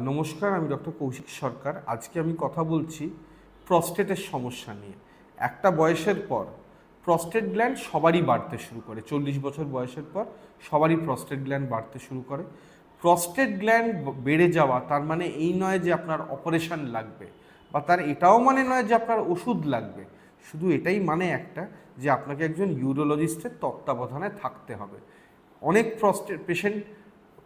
নমস্কার, আমি ডক্টর কৌশিক সরকার। আজকে আমি কথা বলছি প্রস্টেটের সমস্যা নিয়ে। একটা বয়সের পর প্রস্টেট গ্ল্যান্ড সবারই বাড়তে শুরু করে। 40 বছর বয়সের পর সবারই প্রস্টেট গ্ল্যান্ড বাড়তে শুরু করে। প্রস্টেট গ্ল্যান্ড বেড়ে যাওয়া তার মানে এই নয় যে আপনার অপারেশন লাগবে, বা তার এটাও মানে নয় যে আপনার ওষুধ লাগবে। শুধু এটাই মানে একটা, যে আপনাকে একজন ইউরোলজিস্টের তত্ত্বাবধানে থাকতে হবে। অনেক প্রস্টেট পেশেন্ট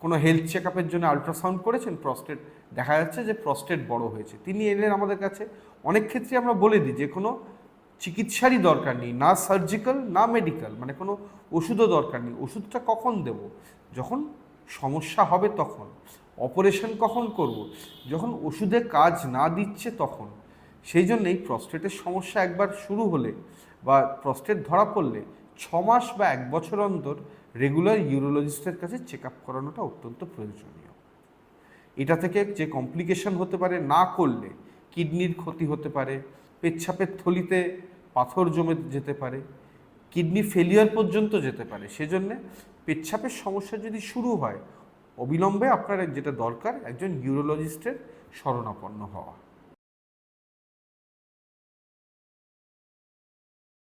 কোনো হেলথ চেক আপের জন্য আলট্রাসাউন্ড করেছেন, প্রস্টেট দেখা যাচ্ছে যে প্রস্টেট বড় হয়েছে, তিনি এলেন আমাদের কাছে। অনেক ক্ষেত্রে আমরা বলে দিই যে কোনো চিকিৎসারই দরকার নেই, না সার্জিক্যাল না মেডিকেল, মানে কোনো ওষুধও দরকার নেই। ওষুধটা কখন দেব? যখন সমস্যা হবে তখন। অপারেশন কখন করব? যখন ওষুধে কাজ না দিচ্ছে তখন। সেই জন্যেই প্রস্টেটের সমস্যা একবার শুরু হলে বা প্রস্টেট ধরা পড়লে 6 মাস বা 1 বছর অন্তর রেগুলার ইউরোলজিস্টের কাছে চেক আপ করানোটা অত্যন্ত প্রয়োজনীয়। এটা থেকে যে কমপ্লিকেশন হতে পারে, না করলে কিডনির ক্ষতি হতে পারে, পেচ্ছাপের থলিতে পাথর জমে যেতে পারে, কিডনি ফেলিয়ার পর্যন্ত যেতে পারে। সেজন্যে পেচ্ছাপের সমস্যা যদি শুরু হয়, অবিলম্বে আপনার যেটা দরকার একজন ইউরোলজিস্টের শরণাপন্ন হওয়া।